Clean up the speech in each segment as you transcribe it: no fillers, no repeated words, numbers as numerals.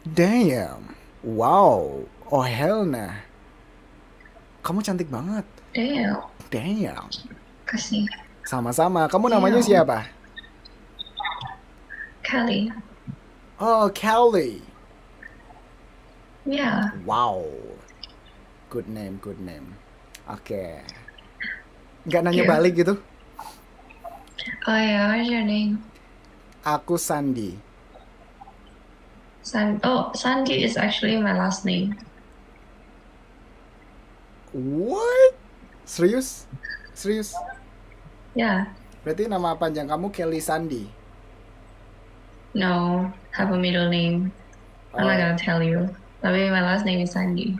Damn. Wow. Oh hell nah. Kamu cantik banget. Damn, Damn. kasih. Sama-sama. Kamu namanya Damn, siapa? Kelly. Oh, Kelly. Yeah. Wow. Good name, good name. Oke. Nggak Thank nanya you. balik gitu? Oh yeah, what's your name? Aku Sandi. Sandy is actually my last name. What? Serius? Serius? Yeah. Berarti nama panjang kamu Kelly Sandi? No, have a middle name. I'm not Oh, gonna tell you. Tapi my last name is Sandy.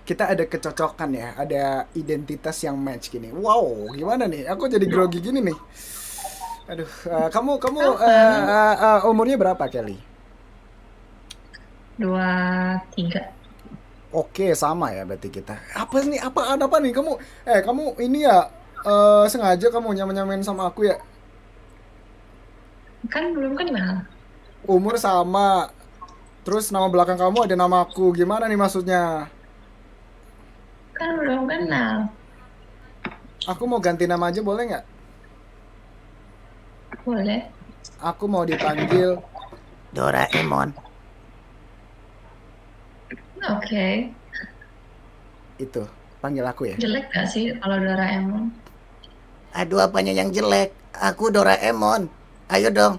kita ada kecocokan ya, ada identitas yang match gini. Wow, gimana nih? Aku jadi grogi gini nih. Aduh, kamu kamu Apa? umurnya berapa Kelly? 23. Oke, sama ya berarti kita. Apa nih? Apa nih kamu? Kamu ini ya sengaja kamu nyamain sama aku ya? Kan belum kenal. Umur sama. Terus nama belakang kamu ada nama aku. Gimana nih maksudnya? Kan belum kenal. Aku mau ganti nama aja boleh nggak? Boleh. Aku mau dipanggil Doraemon. Oke. Itu, panggil aku ya. Jelek gak sih kalau Doraemon? Aduh, apanya yang jelek? Aku Doraemon. Ayo dong.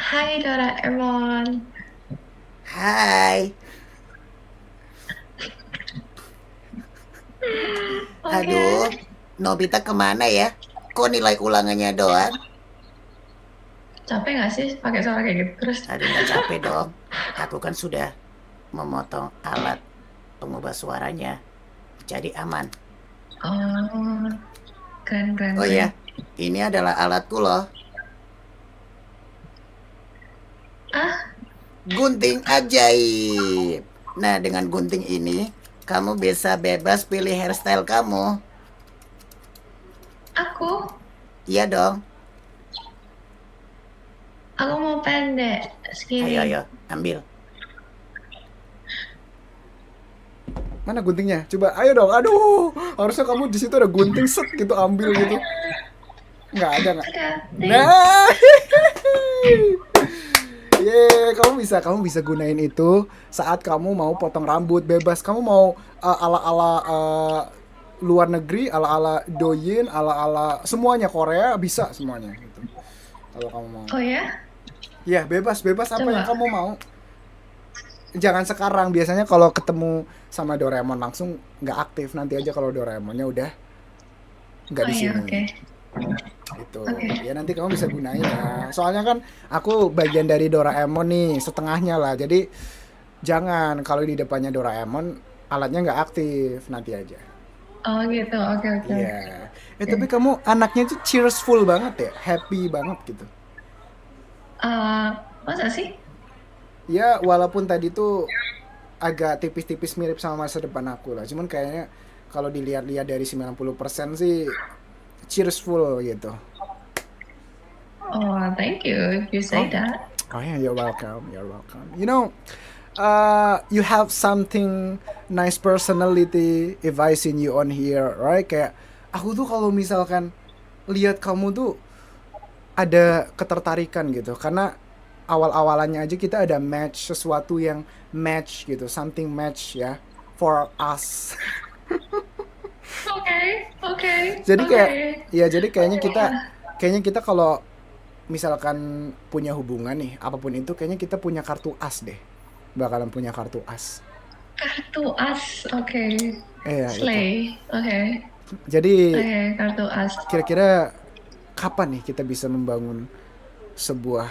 Hai Doraemon. Hai. Oke. Aduh, Nobita kemana ya? Kok nilai ulangannya doang? Capek gak sih pakai suara kayak gitu terus? Aduh, nggak capek dong. Aku kan sudah memotong alat pengubah suaranya. Jadi aman. Oh, keren keren Oh keren. iya, ini adalah alatku loh. Ah, Gunting ajaib. Nah, dengan gunting ini, kamu bisa bebas pilih hairstyle kamu. aku Iya dong. aku mau pendek Ayo, segini. ayo, ambil. Mana guntingnya? Coba, ayo dong. Aduh, harusnya kamu di situ ada gunting set gitu ambil gitu. Nggak ada nggak? Ada, ting. Nah, kamu bisa gunain itu saat kamu mau potong rambut bebas. Kamu mau ala-ala luar negeri, ala-ala Douyin, ala-ala semuanya Korea bisa semuanya gitu. Kalau kamu mau. Oh ya, Ya, bebas, bebas apa yang coba. kamu mau. Jangan sekarang. Biasanya kalau ketemu sama Doraemon langsung nggak aktif. Nanti aja kalau Doraemonnya udah nggak Oh di ya, sini. oke. Itu Oke. ya nanti kamu bisa gunain ya, soalnya kan aku bagian dari Doraemon nih setengahnya lah, jadi jangan kalau di depannya Doraemon alatnya nggak aktif nanti aja. Oh gitu, oke oke Iya, tapi oke. kamu anaknya tuh cheerful banget ya, happy banget gitu. Eh, masa sih? Ya walaupun tadi tuh agak tipis-tipis mirip sama masa depan aku lah, cuman kayaknya kalau dilihat-lihat dari 90% sih cheerful gitu. Oh, thank you if you Oh, say that. oh yeah, you're welcome, you're welcome. You have something nice personality if I seen you on here, right? Kayak aku tuh kalau misalkan lihat kamu tuh ada ketertarikan gitu, karena awal-awalannya aja kita ada match sesuatu yang match gitu, something match ya for us. Oke, oke, Jadi oke. kayak ya jadi kayaknya Oke kita ya. kayaknya kita kalau misalkan punya hubungan nih apapun itu kayaknya kita punya kartu as deh, bakalan punya kartu as. Kartu as, oke. Iya itu. Slay, oke. Jadi Oke, kartu as. kira-kira kapan nih kita bisa membangun sebuah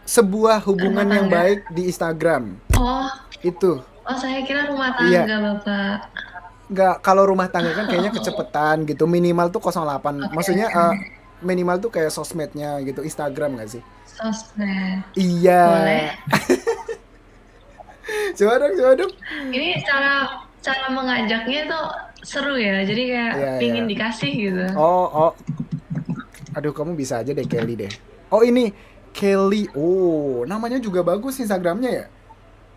sebuah Rumah hubungan yang tangga. baik di Instagram? Oh, Itu. oh saya kira rumah Iya. tangga, Bapak. Nggak, kalau rumah tangga kan kayaknya kecepetan gitu. Minimal tuh 08. Oke, Maksudnya oke. minimal tuh kayak sosmednya gitu, Instagram nggak sih? Sosmed. Iya. Boleh. Coba dong, coba dong. Ini cara cara mengajaknya tuh seru ya. Jadi kayak Iya, iya. pingin dikasih gitu. Oh, oh. Aduh, kamu bisa aja deh Kelly deh. Oh, ini Kelly. Oh, namanya juga bagus Instagramnya ya.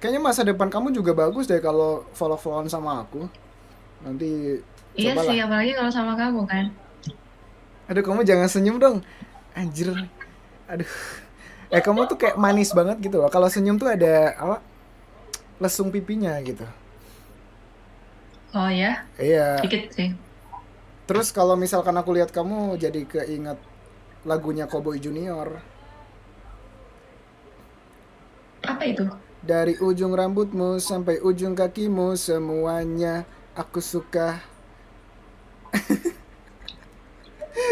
Kayaknya masa depan kamu juga bagus deh kalau follow-followan sama aku. Nanti Iya sih, cobalah. apalagi kalau sama kamu kan. Aduh, kamu jangan senyum dong. Anjir. Aduh. Kamu tuh kayak manis banget gitu loh. Kalau senyum tuh ada apa? Lesung pipinya gitu. Oh ya, Iya. dikit sih. Terus kalau misalkan aku lihat kamu jadi keinget lagunya Cowboy Junior. Apa itu? Dari ujung rambutmu sampai ujung kakimu semuanya aku suka.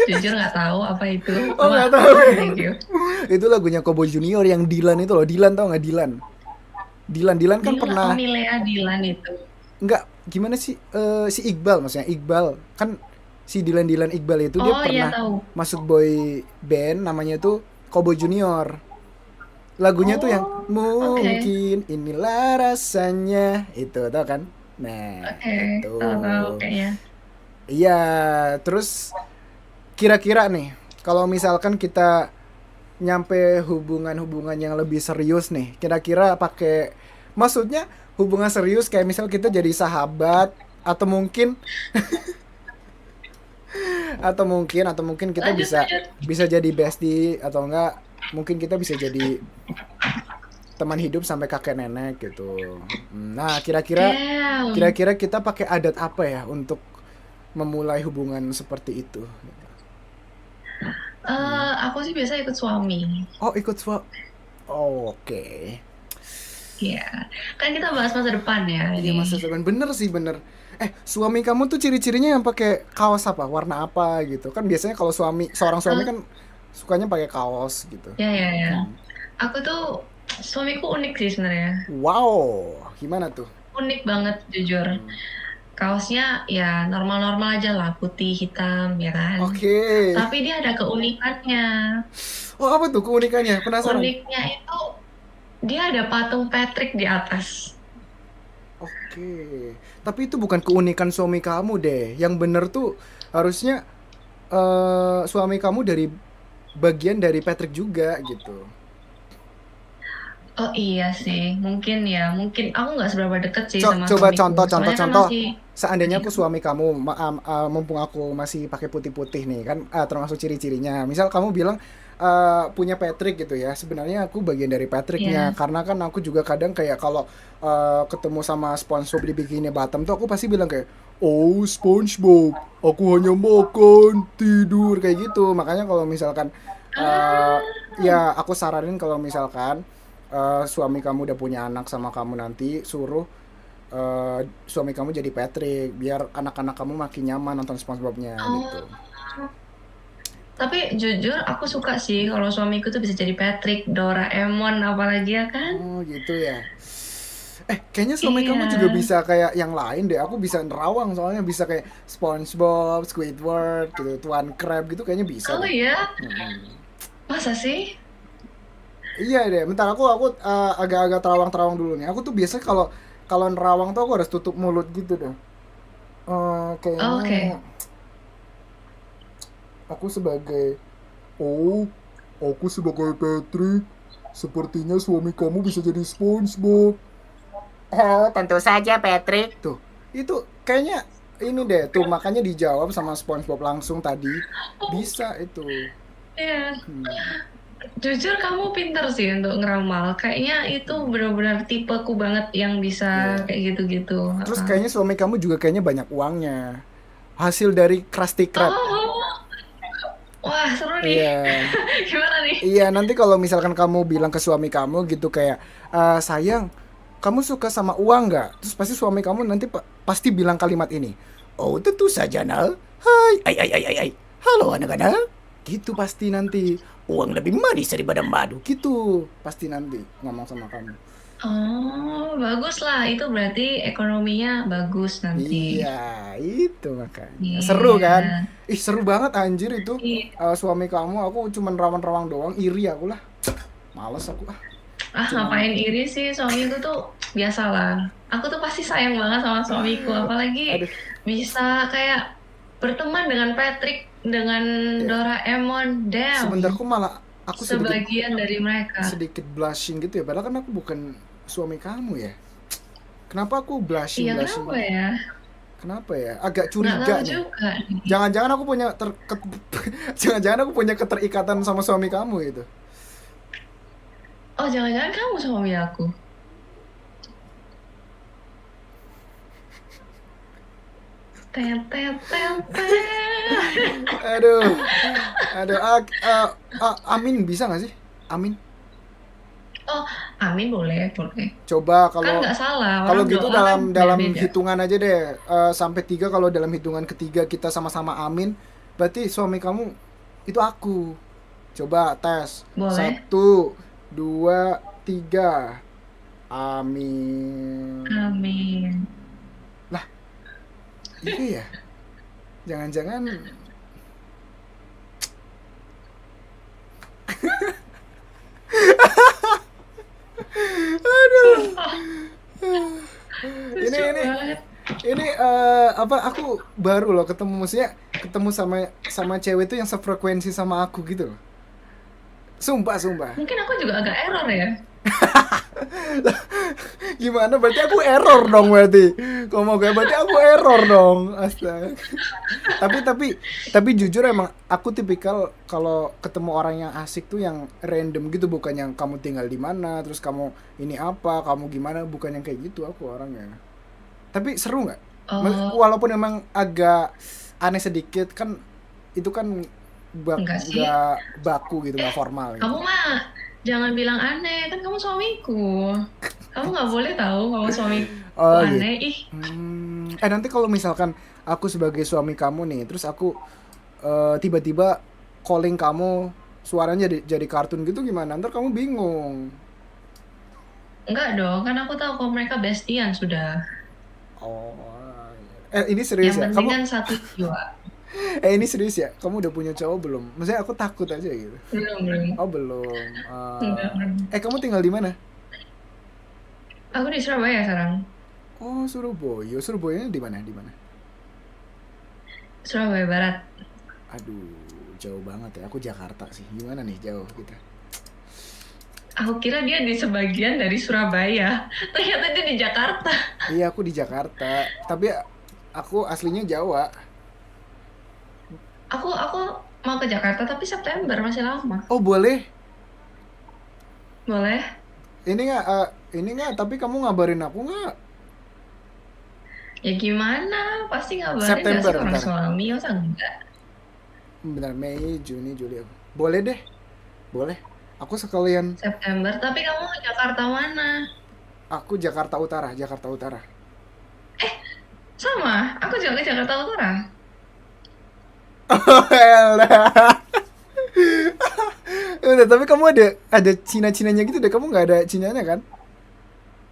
Jujur nggak tahu apa itu. Oh, Cuma nggak tahu. oke, thank you. Itu lagunya Cowboy Junior yang Dilan itu loh. Dilan, tau nggak Dilan? Dilan kan Dila, oh pernah Milea Dilan itu. nggak, gimana sih, si Iqbal, maksudnya Iqbal kan, si Dilan Dilan Iqbal itu dia Oh iya pernah tahu. masuk boy band namanya tuh Cowboy Junior. Lagunya tuh yang Oh, oke. mungkin inilah rasanya itu, tau kan? Nah Oke, itu. tahu-tahu kayaknya. Iya, terus kira-kira nih, kalau misalkan kita nyampe hubungan-hubungan yang lebih serius nih, kira-kira pakai, maksudnya hubungan serius kayak misal kita jadi sahabat, atau mungkin atau mungkin kita Lanjut, bisa lanjut. bisa jadi bestie, atau enggak mungkin kita bisa jadi teman hidup sampai kakek nenek gitu. Nah, kira-kira Damn. kira-kira kita pakai adat apa ya untuk memulai hubungan seperti itu? Aku sih biasa ikut suami. Oh, ikut oh, oke. Iya. Kan kita bahas masa depan ya Iya, ini. masa depan, bener sih, bener. Suami kamu tuh ciri-cirinya yang pakai kaos apa, warna apa gitu kan? Biasanya kalau seorang suami Eh, kan sukanya pakai kaos gitu. ya ya ya. Hmm. Aku tuh suamiku unik sih sebenarnya. Wow, gimana tuh? Unik banget jujur. Hmm. Kaosnya ya normal-normal aja lah, putih, hitam, ya kan. Oke. Tapi dia ada keunikannya. Oh, apa tuh keunikannya? Penasaran. Uniknya itu dia ada patung Patrick di atas. Oke. Tapi itu bukan keunikan suami kamu deh. Yang bener tuh harusnya suami kamu dari bagian dari Patrick juga gitu. Oh iya sih, mungkin ya, mungkin aku nggak seberapa deket sih sama Coba suamiku. contoh, contoh, Soalnya kan contoh. masih Seandainya aku beda. suami kamu, mumpung aku masih pakai putih-putih nih, kan termasuk ciri-cirinya. Misal kamu bilang punya Patrick gitu ya. Sebenarnya aku bagian dari Patricknya, Ya. karena kan aku juga kadang kayak kalau ketemu sama SpongeBob di Bikini Bottom tuh aku pasti bilang kayak, oh SpongeBob, aku hanya makan, tidur kayak gitu. Makanya kalau misalkan eh Ah, ya aku saranin kalau misalkan suami kamu udah punya anak sama kamu nanti suruh suami kamu jadi Patrick biar anak-anak kamu makin nyaman nonton SpongeBob-nya gitu. oh. Tapi jujur aku suka sih kalau suamiku tuh bisa jadi Patrick, Doraemon, apalagi ya kan? Oh gitu ya. Kayaknya suami Iya. kamu juga bisa kayak yang lain deh. Aku bisa nerawang soalnya bisa kayak SpongeBob, Squidward gitu, Tuan Crab gitu kayaknya bisa Oh deh. iya, Mm-mm. masa sih? Iya deh. Bentar aku agak-agak terawang-terawang dulu nih. Aku tuh biasanya kalau kalau nerawang tuh aku harus tutup mulut gitu deh. Oh, Kayaknya oke. aku sebagai, oh, aku sebagai Patrick, sepertinya suami kamu bisa jadi SpongeBob. Oh, tentu saja, Patrick. Tuh, itu kayaknya ini deh, tuh makanya dijawab sama SpongeBob langsung tadi. Oh, Bisa itu. iya. Hmm. Jujur kamu pinter sih untuk ngeramal. Kayaknya itu benar-benar tipeku banget yang bisa Iya. kayak gitu-gitu. Terus Heeh. kayaknya suami kamu juga kayaknya banyak uangnya. Hasil dari Krusty Krab. Oh, wah seru nih. Iya. Gimana nih? Iya, nanti kalau misalkan kamu bilang ke suami kamu gitu kayak, sayang, kamu suka sama uang nggak? Terus pasti suami kamu nanti pasti bilang kalimat ini. Oh, tentu saja, Nal. Hai, ai. Halo, anak-anak. Gitu pasti nanti. Uang lebih manis daripada madu. Gitu pasti nanti ngomong sama kamu. Oh, bagus lah. Itu berarti ekonominya bagus nanti. Iya, itu makanya. Seru kan? Iya. Ih, seru banget anjir itu. Iya. Suami kamu, aku cuman rawan-rawan doang, iri aku lah. Males aku ah. Ah, Cuman ngapain iri sih suamiku tuh biasalah. Aku tuh pasti sayang banget sama suamiku, apalagi aduh, bisa kayak berteman dengan Patrick, dengan ya. Doraemon. Damn. Sebentar, kok malah aku sedikit sebagian dari mereka. sedikit blushing gitu ya. Padahal kan aku bukan suami kamu ya. Kenapa aku blushing Iya, blushing? kenapa ya? Kenapa ya? Agak Nggak tahu curiga nih. juga nih. Jangan-jangan aku punya jangan-jangan aku punya keterikatan sama suami kamu gitu. Oh, jangan-jangan kamu suami aku. Tet, tet, tet, tet. Aduh, aduh. Amin bisa nggak sih? Amin. Oh, amin boleh, boleh. Coba Kan kalau nggak salah, kalau orang gitu doa kan dalam dalam beda-beda. hitungan aja deh, sampai 3. Kalau dalam hitungan ketiga kita sama-sama amin, berarti suami kamu itu aku. Coba tes. Boleh? 1, 2, 3. Amin. Amin. Lah, iya ya. Jangan-jangan ini Lucu ini banget. ini apa, aku baru loh ketemu, maksudnya ketemu sama sama cewek itu yang sefrekuensi sama aku gitu loh. Sumpah, sumpah. Mungkin aku juga agak error ya. Gimana? Berarti aku error dong berarti. Kalau mau kayak berarti aku error dong. Astaga. Tapi jujur emang aku tipikal kalau ketemu orang yang asik tuh yang random gitu, bukan yang kamu tinggal di mana, terus kamu ini apa, kamu gimana, bukan yang kayak gitu aku orangnya. Tapi seru nggak? Oh, Walaupun emang agak aneh sedikit kan, itu kan enggak sih. nggak baku gitu, nggak formal gitu. Kamu mah jangan bilang aneh, kan kamu suamiku. Kamu nggak boleh tahu kamu suamiku Oh gitu. aneh. Ih, Nanti kalau misalkan aku sebagai suami kamu nih, terus aku tiba-tiba calling kamu, suaranya jadi kartun gitu, gimana? Ntar kamu bingung. enggak dong, kan aku tahu kalau mereka bestian sudah. Oh, ini serius Yang ya? penting Kamu kan satu jiwa. ini serius ya? Kamu udah punya cowok belum? Maksudnya aku takut aja gitu. Belum, belum. Oh belum. Enggak, belum. Kamu tinggal di mana? Aku di Surabaya sekarang. Oh, Surabaya. Surabaya di mana? Di mana? Surabaya Barat. Aduh, jauh banget ya. Aku Jakarta sih. Gimana nih jauh kita? Aku kira dia di sebagian dari Surabaya. Ternyata dia di Jakarta. Iya, aku di Jakarta. Tapi aku aslinya Jawa. Aku mau ke Jakarta tapi September masih lama. Oh, boleh. Boleh? Ini nggak, tapi kamu ngabarin aku nggak? Ya gimana? Pasti ngabarin gak sih September orang ntar. suami? Masa enggak? Bentar, Mei, Juni, Juli. Boleh deh, boleh. Aku sekalian. September. Tapi kamu ke Jakarta mana? Aku Jakarta Utara, Jakarta Utara. Sama. Aku juga ke Jakarta Utara. Oh, elah. Udah, tapi kamu ada Cina-Cinanya gitu deh. Kamu nggak ada Cinanya kan?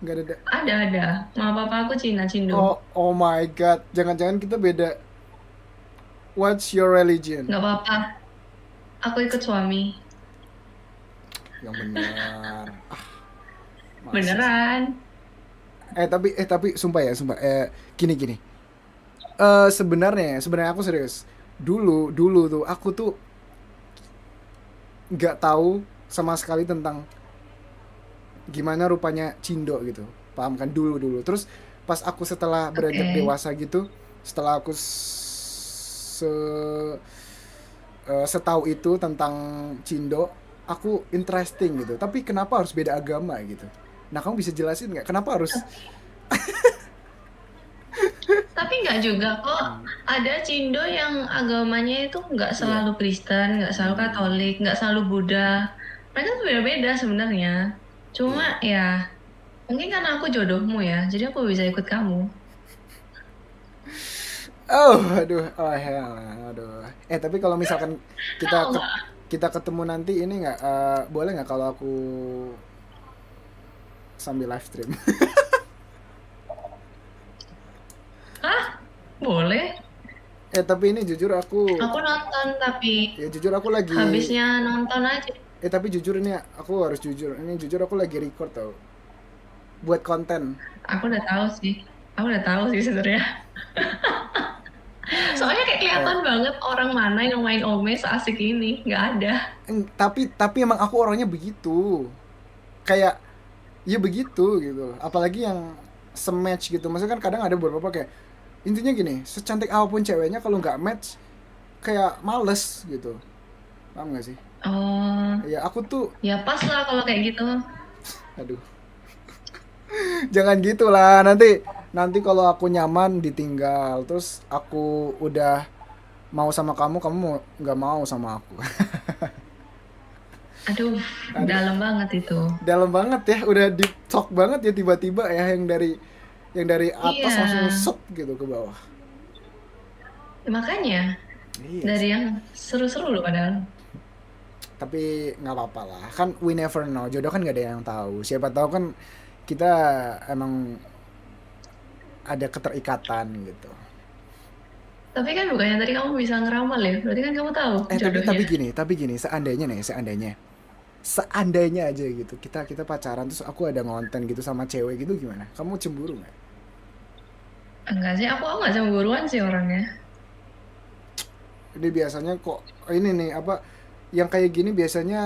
Nggak ada. Ada. Mama papa aku Cina, Cindo. Oh my God. Jangan-jangan kita beda. What's your religion? Nggak apa-apa. Aku ikut suami. Yang benar. Masa sih? Beneran. Tapi sumpah ya, sumpah. Gini. Sebenarnya aku serius. Dulu tuh aku tuh nggak tahu sama sekali tentang gimana rupanya Cindo gitu, paham kan, dulu terus pas aku setelah beranjak Oke. dewasa gitu, setelah aku setahu itu tentang Cindo, aku interesting gitu, tapi kenapa harus beda agama gitu. Nah, kamu bisa jelasin nggak kenapa harus? Tapi nggak juga kok. Ada Cindo yang agamanya itu nggak Iya. selalu Kristen, nggak selalu Katolik, nggak selalu Buddha. Mereka tuh beda-beda sebenarnya. Cuma Iya. ya, mungkin karena aku jodohmu ya, jadi aku bisa ikut kamu. Oh, aduh, oh hell, aduh. Tapi kalau misalkan kita Tahu ke- nggak? kita ketemu nanti, ini nggak, boleh nggak kalau aku sambil live stream? Hah? Boleh. Tapi ini jujur aku, Aku nonton tapi ya jujur aku lagi, habisnya nonton aja. tapi jujur ini aku harus jujur, ini jujur aku lagi record tau, buat konten. Aku udah tahu sih. Aku udah tahu sih sebenarnya. Soalnya kayak Kayak, kelihatan banget orang mana yang main Ome seasik ini. Nggak ada. tapi emang aku orangnya begitu. Kayak ya begitu gitu. Apalagi yang sematch gitu. Maksudnya kan kadang ada beberapa kayak intinya gini, secantik apapun ceweknya kalau nggak match kayak males gitu. Paham gak sih? Oh, Ya aku tuh, ya pas lah kalau kayak gitu. aduh, jangan gitulah. Nanti nanti kalau aku nyaman ditinggal, terus aku udah mau sama kamu, kamu mau nggak mau sama aku. Aduh, Aduh, dalam banget itu. dalam banget ya, udah deep talk banget ya tiba-tiba ya yang dari Iya, atas langsung set gitu ke bawah. makanya Iya dari sih. yang seru-seru loh padahal. Tapi nggak apa-apa lah. Kan we never know. Jodoh kan nggak ada yang tahu. Siapa tahu kan kita emang ada keterikatan gitu. Tapi kan bukannya tadi kamu bisa ngeramal ya? Berarti kan kamu tahu Tapi jodohnya. gini, seandainya nih, seandainya aja gitu. Kita pacaran terus aku ada ngonten gitu sama cewek gitu gimana? Kamu cemburu nggak? Enggak sih, aku nggak cemburuan sih orangnya. Ini biasanya kok ini nih apa yang kayak gini biasanya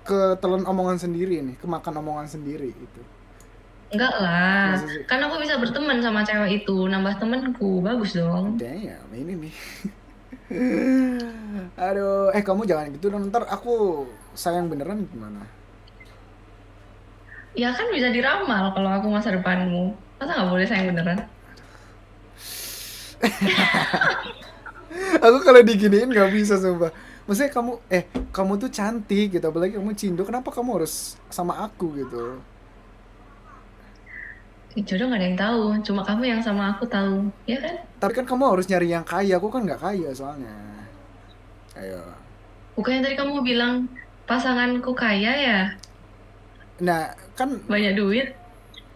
ketelan omongan sendiri nih, kemakan omongan sendiri itu. Enggak lah, Masa sih? kan aku bisa berteman sama cewek itu, nambah temenku, bagus dong. Damn, ini nih. Aduh, kamu jangan gitu dong. Ntar aku sayang beneran gimana? Ya kan bisa diramal kalau aku masa depanmu. Masa nggak boleh sayang beneran? Aku kalau diginiin nggak bisa sumpah. Maksudnya kamu tuh cantik gitu, apalagi kamu cindo. Kenapa kamu harus sama aku gitu? Jodoh nggak ada yang tahu, cuma kamu yang sama aku tahu, ya kan? Tapi kan kamu harus nyari yang kaya. Aku kan nggak kaya soalnya. Ayo. Bukannya tadi kamu bilang pasanganku kaya ya, Nah, banyak duit.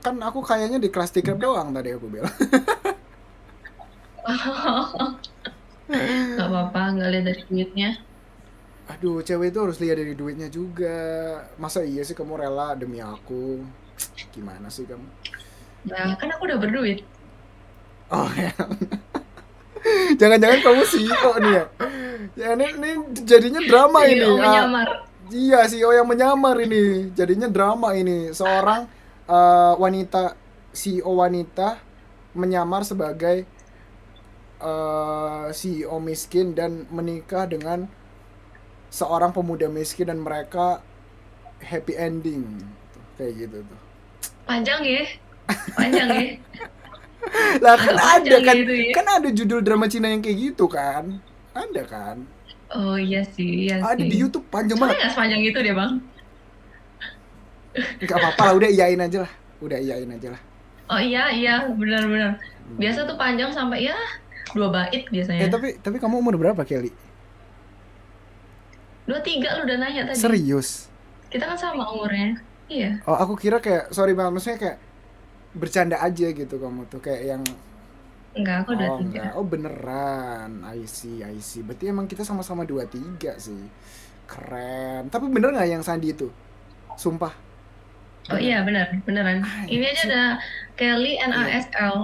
kan aku kayaknya di kelas tiket doang tadi aku bilang. Nggak apa-apa, nggak lihat dari duitnya. Aduh, cewek itu harus lihat dari duitnya juga. Masa iya sih kamu rela demi aku? Gimana sih kamu? Ya kan aku udah berduit. Oh ya, jangan-jangan kamu CEO nih ya? Ya ini jadinya drama CEO ini. menyamar. Iya CEO yang menyamar ini. Jadinya drama ini. Seorang wanita CEO wanita menyamar sebagai CEO miskin dan menikah dengan seorang pemuda miskin dan mereka happy ending. Kayak gitu tuh. Panjang ya, panjang ya. Lah kan Agak ada panjang ya kan itu ya. kan ada judul drama Cina yang kayak gitu kan? Ada kan? Oh iya sih, iya Ada sih. di YouTube panjang Soalnya banget. nggak sepanjang itu deh bang. Nggak apa-apa lah, udah iyain aja lah. Udah iyain aja lah. Oh iya, iya, benar-benar. Biasa tuh panjang sampai ya 2 bait biasanya. Tapi kamu umur berapa, Kelly? 23 lu udah nanya tadi. Serius? Kita kan sama umurnya. Iya. Oh, aku kira kayak sorry banget, maksudnya kayak bercanda aja gitu kamu tuh kayak yang Enggak, aku dua oh tiga. enggak, oh beneran, I see. Berarti emang kita sama-sama 23 sih. Keren. Tapi bener nggak yang Sandi itu? Sumpah, Oh bener. iya, benar, beneran. Ini aja Anjir. ada Kelly Iya. NASL.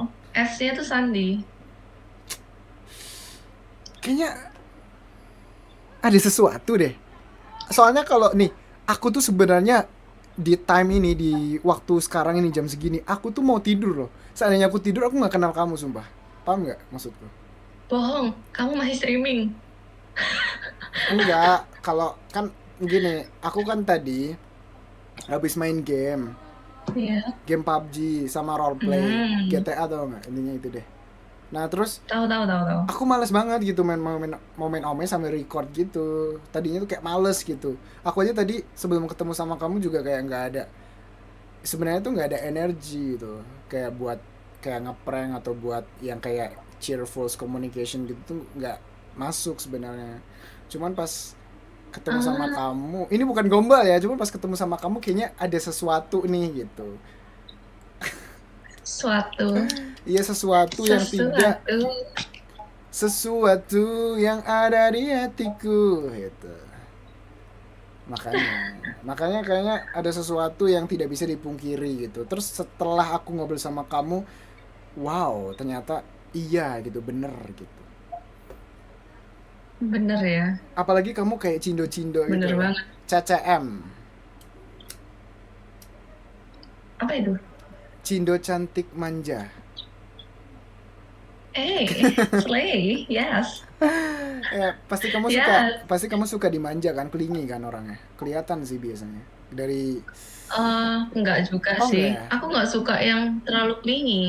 S-nya tuh Sandi. Kayaknya ada sesuatu deh. Soalnya kalau nih, aku tuh sebenarnya di time ini di waktu sekarang ini jam segini, aku tuh mau tidur loh. Seandainya aku tidur, aku nggak kenal kamu sumpah. Paham nggak maksudku? Bohong, kamu masih streaming. Enggak, kalau kan gini, aku kan tadi habis main Iya. game PUBG sama roleplay, Hmm. GTA tau nggak? Intinya itu deh. Nah terus Tahu, tahu, tahu, tahu. aku males banget gitu main ome sambil record gitu. Tadinya tuh kayak males gitu. Aku aja tadi sebelum ketemu sama kamu juga kayak nggak ada. Sebenarnya tuh nggak ada energi gitu. Kayak buat kayak ngeprank atau buat yang kayak cheerful communication gitu tuh nggak masuk sebenarnya. Cuman pas ketemu sama Ah, kamu, ini bukan gombal ya, cuman pas ketemu sama kamu kayaknya ada sesuatu nih gitu. suatu, Iya sesuatu. sesuatu yang ada di hatiku gitu. Makanya kayaknya ada sesuatu yang tidak bisa dipungkiri gitu. Terus setelah aku ngobrol sama kamu, wow, ternyata iya gitu, bener gitu. Bener ya, Apalagi kamu kayak cindo-cindo gitu bener loh. banget. CCM, Apa itu? cindo cantik manja. Slay, yes, Ya, yes. pasti kamu suka dimanja kan, kelingi kan orangnya. Kelihatan sih biasanya. Dari Enggak juga oh sih. enggak ya? Aku nggak suka yang terlalu clingy.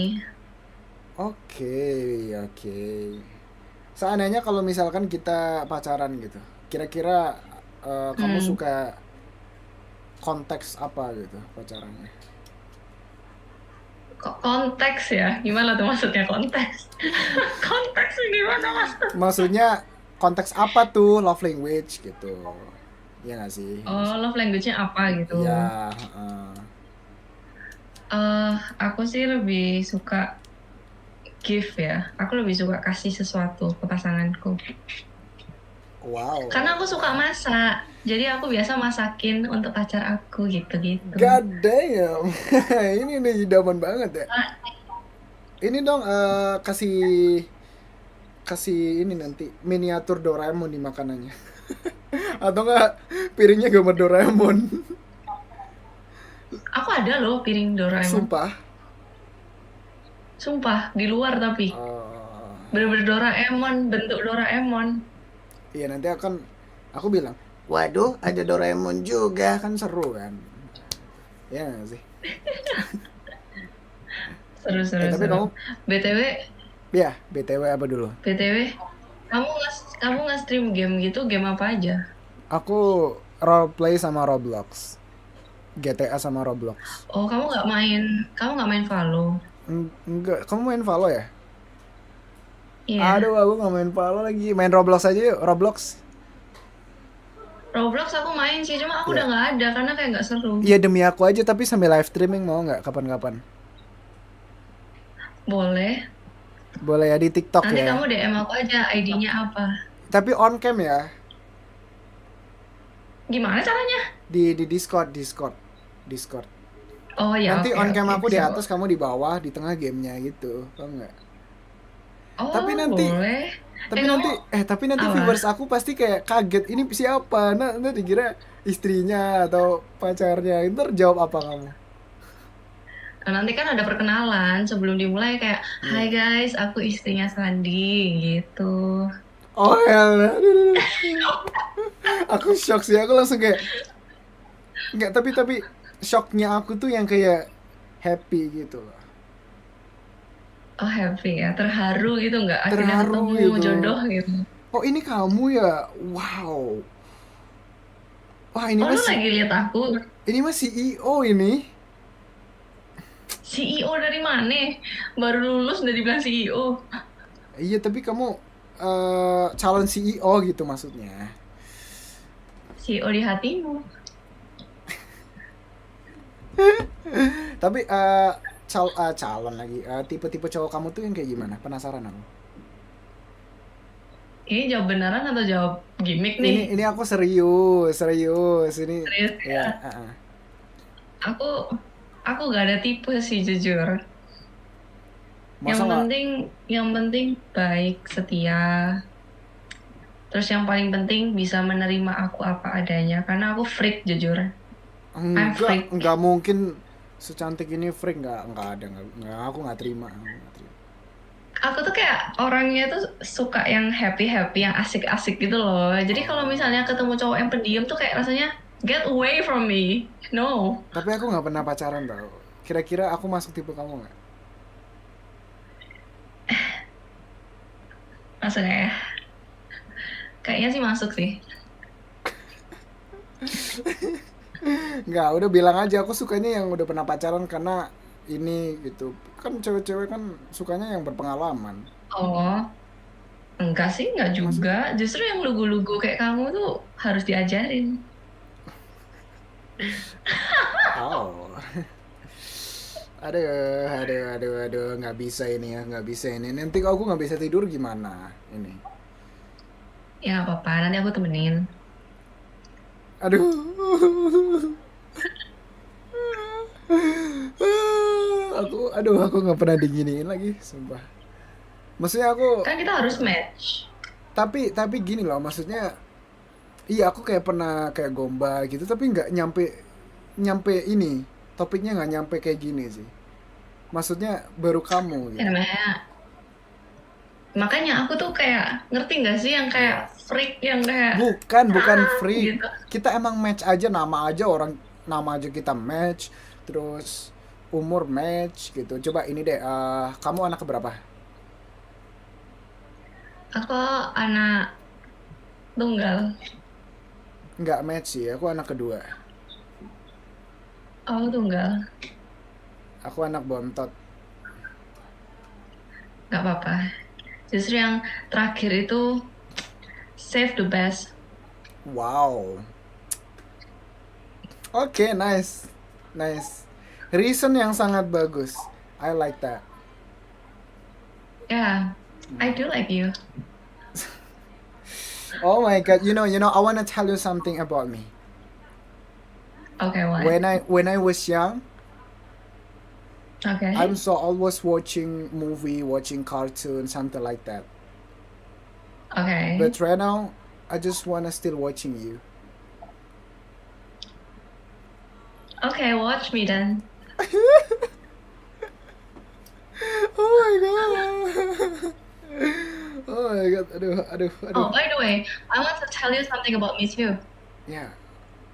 Oke, oke. Seandainya kalau misalkan kita pacaran gitu, kira-kira kamu Hmm. suka konteks apa gitu pacarannya? Kok konteks ya? Gimana tuh maksudnya konteks? Konteks gimana mas? Maksudnya konteks apa tuh love language gitu? Iya nggak sih? Oh, love language-nya apa gitu? Ya, eh aku sih lebih suka give ya. Aku lebih suka kasih sesuatu ke pasanganku. wow. Karena aku suka masak. Jadi aku biasa masakin untuk pacar aku gitu-gitu. God damn, ini nih idaman banget ya. Ini dong kasih kasih ini nanti miniatur Doraemon di makanannya. Atau enggak piringnya gambar Doraemon. Aku ada loh piring Doraemon. Sumpah. Sumpah, di luar tapi. Bener-bener Doraemon, bentuk Doraemon. Iya nanti aku bilang, waduh ada Doraemon juga kan seru kan. Ya nggak sih. Seru, seru, Tapi seru. kamu BTW, ya BTW apa dulu? BTW, kamu nggak stream game gitu, game apa aja? Aku role play sama Roblox. GTA sama Roblox. Oh, kamu nggak main Valo? Enggak, kamu main Valo ya? Iya. Aduh, aku nggak main Valo lagi. Main Roblox aja yuk, Roblox. Roblox aku main sih, cuma aku udah Iya. nggak ada karena kayak nggak seru. Iya demi aku aja tapi sambil live streaming mau nggak kapan-kapan? Boleh. Boleh ya di TikTok Nanti ya. kamu DM aku aja ID-nya apa. Tapi on cam ya. Gimana caranya? Di Discord. Oh ya, Nanti oke, on cam oke. aku di Siap. atas, kamu di bawah, di tengah gamenya gitu. Tau nggak? Tapi Oh, nanti boleh. Kamu tapi nanti apa? viewers aku pasti kayak kaget ini siapa. Nah dikira istrinya atau pacarnya. Ntar jawab apa kamu? Nah, nanti kan ada perkenalan sebelum dimulai kayak, Iya. Hai guys, aku istrinya Sandi gitu. Oh ya, aduh. Aku shock sih, aku langsung kayak nggak, tapi shocknya aku tuh yang kayak happy gitu loh. Oh happy ya, terharu gitu nggak? Akhirnya Terharu ketemu gitu. jodoh gitu. Oh ini kamu ya, wow. Wah ini Oh lu masih lagi lihat aku? ini masih CEO ini. CEO dari mana? Baru lulus udah dibilang CEO. Iya tapi kamu calon CEO gitu maksudnya. CEO di hatimu. Tapi calon lagi. Tipe-tipe cowok kamu tuh yang kayak gimana? Penasaran aku. Ini jawab beneran atau jawab gimmick nih? Ini aku serius ini. Serius Ya. ya. Aku aku gak ada tipe sih jujur. Masa nggak? Yang penting baik, setia. Terus yang paling penting bisa menerima aku apa adanya. Karena aku freak jujur. I'm freak. Enggak mungkin secantik ini freak, enggak ada, enggak, aku nggak terima. Aku tuh kayak orangnya tuh suka yang happy-happy, yang asik-asik gitu loh. Jadi kalau misalnya ketemu cowok yang pendiam tuh kayak rasanya get away from me. No. Tapi aku nggak pernah pacaran tau. Kira-kira aku masuk tipe kamu nggak? Maksudnya ya. Kayaknya sih masuk sih. Nggak, udah bilang aja aku sukanya yang udah pernah pacaran karena ini gitu. Kan cewek-cewek kan sukanya yang berpengalaman. Oh, enggak sih, enggak Maksud, juga. Justru yang lugu-lugu kayak kamu tuh harus diajarin. oh, aduh, nggak bisa ini ya, nggak bisa ini. Nanti kalau aku nggak bisa tidur gimana? Ini. Ya nggak apa-apa, nanti aku temenin. Aduh. Aku nggak pernah diginiin lagi, sumpah. Maksudnya aku, Kan kita harus match. tapi gini loh, maksudnya iya aku kayak pernah kayak gombal gitu, tapi nggak nyampe nyampe ini topiknya nggak nyampe kayak gini sih. Maksudnya baru kamu Ya gitu. namanya. Makanya aku tuh kayak ngerti nggak sih yang kayak Iya. freak yang kayak Bukan free. gitu. Kita emang match aja, nama aja orang, nama aja kita match, terus umur match gitu. Coba ini deh, kamu anak keberapa? Aku anak tunggal. Nggak match sih, aku anak kedua. Oh tunggal. Aku anak bontot. Nggak apa-apa. Justru yang terakhir itu save the best. Wow. Oke, nice. Nice. Reason yang sangat bagus. I like that. Yeah, I do like you. Oh my god, I want to tell you something about me. Okay, what? When I was young, Okay. I'm so always watching movie, watching cartoon, something like that. Okay. But right now, I just wanna still watching you. Okay, watch me then. Oh my god. Oh my god. Aduh. Oh, by the way, I want to tell you something about me too. Ya,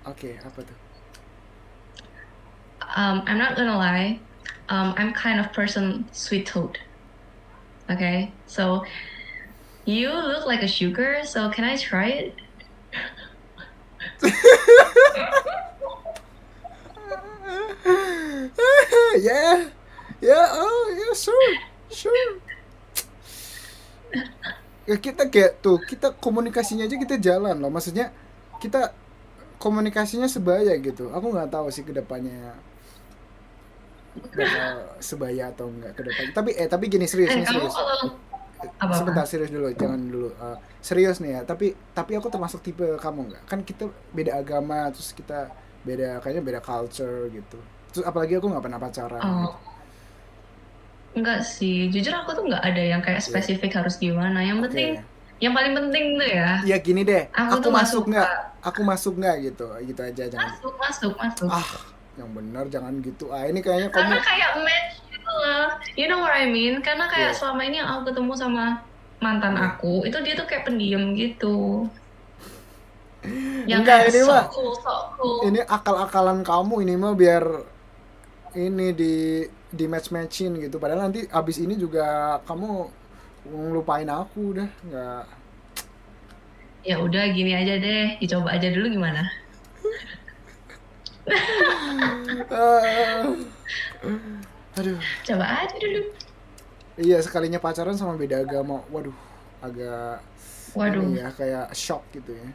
oke, apa tuh? I'm not gonna lie. I'm kind of person sweet tooth. Okay, so you look like a sugar. So can I try it? Yeah, yeah, oh yeah, sure. Ya kita kayak tuh, kita komunikasinya aja kita jalan loh. Maksudnya kita komunikasinya sebaya gitu. Aku nggak tahu sih kedepannya bakal sebaya atau enggak kedepannya. Tapi gini, serius nih, Kamu serius. kalau apa-apa? Sebentar, serius dulu, jangan dulu. Serius nih ya, tapi aku termasuk tipe kamu nggak? Kan kita beda agama, terus kita kayaknya beda culture gitu. Terus apalagi aku nggak pernah pacaran gitu. Oh, enggak sih. Jujur aku tuh nggak ada yang kayak Iya, spesifik harus gimana. Yang penting, oke. yang paling penting tuh ya. Iya gini deh, Aku aku tuh nggak masuk suka nggak? Aku masuk nggak gitu, gitu aja jangan. masuk. Ah, yang benar jangan gitu. Ini kayaknya Karena kamu, kayak match gitu loh. You know what I mean? Karena kayak ya, selama ini yang aku ketemu sama mantan ya. aku, itu dia tuh kayak pendiam gitu. Yang Enggak kayak ini mah, sok cool. ini akal-akalan kamu ini mah biar ini di match-matchin gitu. Padahal nanti abis ini juga kamu ngelupain aku udah nggak. Ya udah gini aja deh, dicoba aja dulu gimana? Ah, aduh. Coba aja dulu. Iya, sekalinya pacaran sama beda agama. Waduh, agak Waduh, ini ya kayak shock gitu ya.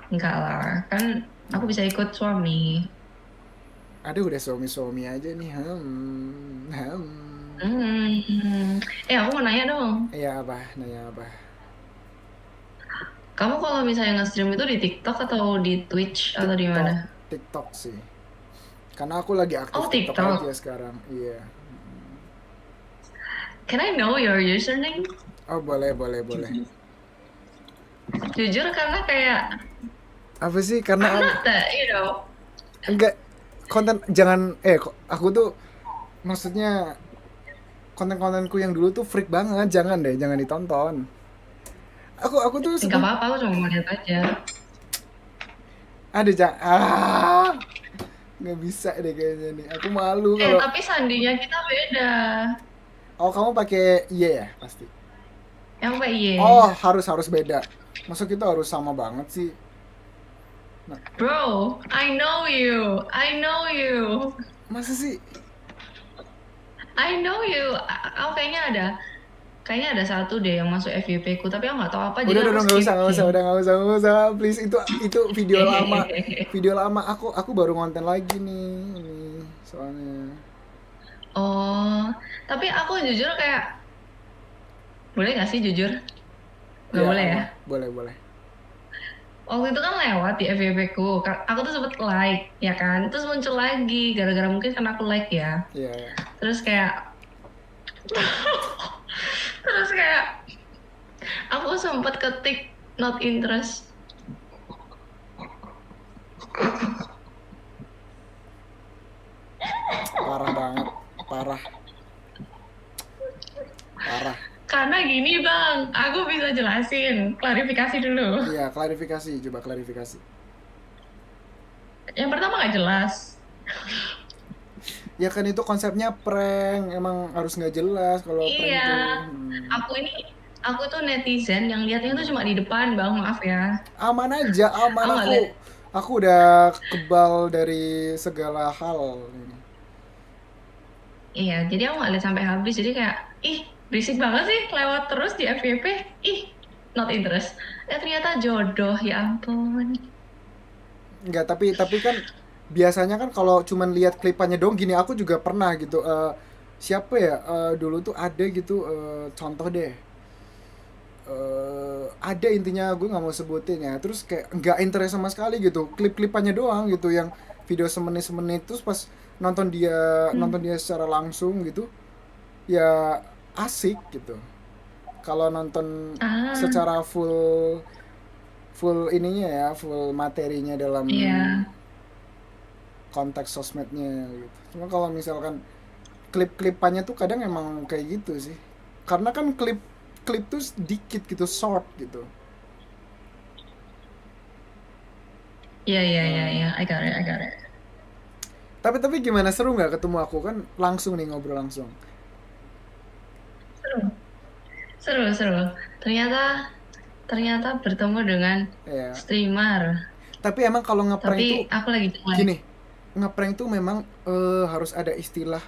enggak lah. Kan aku bisa ikut suami. Aduh, udah suami-suami aja nih. Hmm. Aku mau nanya dong. Iya apa? Nanya apa? Kamu kalau misalnya nge-stream itu di TikTok atau di Twitch atau di TikTok, mana? TikTok sih. Karena aku lagi aktif Oh, TikTok TikTok. aja sekarang. Iya. Can I know your username? Oh, boleh. Jujur karena kayak Apa sih? I'm Karena not that, you know. enggak konten jangan aku tuh maksudnya konten-kontenku yang dulu tuh freak banget. Jangan deh, jangan ditonton. Aku tuh Enggak apa-apa, aku cuma mau lihat aja. ada nggak bisa deh kayaknya nih. Aku malu kalau. Tapi sandinya kita beda. Oh, kamu pakai iya ya pasti. Yang PY. Oh, harus beda. Masa kita harus sama banget sih? Nah, Bro, I know you. masa sih? I know you. Aku kayaknya ada satu deh yang masuk FYP ku, tapi aku nggak tahu apa, jadi Udah aku nggak skip. usah, udah nggak usah, please. Itu video lama, video lama. Aku baru ngonten lagi nih, ini soalnya. Oh, tapi aku jujur kayak boleh nggak sih jujur? Nggak boleh ya? Boleh. Waktu itu kan lewat di FYP ku, aku tuh sempet like, ya kan? Terus muncul lagi, gara-gara mungkin karena aku like ya. Iya. Terus kayak Terus kayak aku sempat ketik not interest. Parah banget, parah, parah. Karena gini bang, aku bisa jelasin, klarifikasi dulu. Iya, klarifikasi, coba klarifikasi. Yang pertama nggak jelas. Ya kan itu konsepnya prank, emang harus nggak jelas kalau prank Iya, tuh. aku tuh netizen yang lihatnya tuh cuma di depan bang, maaf ya. Aman aja, aman Aku nggak lihat. aku udah kebal dari segala hal ini. Iya, jadi aku nggak lihat sampai habis. Jadi kayak, ih berisik banget sih lewat terus di FYP. Ih, not interest. Ternyata jodoh, ya ampun. Enggak, tapi kan biasanya kan kalau cuman lihat klipannya dong gini, aku juga pernah gitu. Siapa ya? Dulu tuh ada gitu, contoh deh. Ada intinya, gue nggak mau sebutin ya, terus kayak nggak interest sama sekali gitu, klip-klipannya doang gitu, yang video semenit terus pas Hmm. nonton dia secara langsung gitu ya, asik gitu. Kalau nonton Ah, secara full full ininya ya, full materinya dalam iya. konteks sosmednya gitu. Cuma kalau misalkan klip-klipannya tuh kadang emang kayak gitu sih, karena kan klip klip tuh sedikit gitu, short gitu. Iya, iya, iya, Eh, iya. I got it, I got it. tapi gimana, seru nggak ketemu aku kan langsung nih, ngobrol langsung. Seru, seru, seru. Ternyata, ternyata bertemu dengan Ya. streamer. Tapi emang kalau ngeprank tuh Tapi aku lagi jelek. gini, ngeprank tuh memang harus ada istilah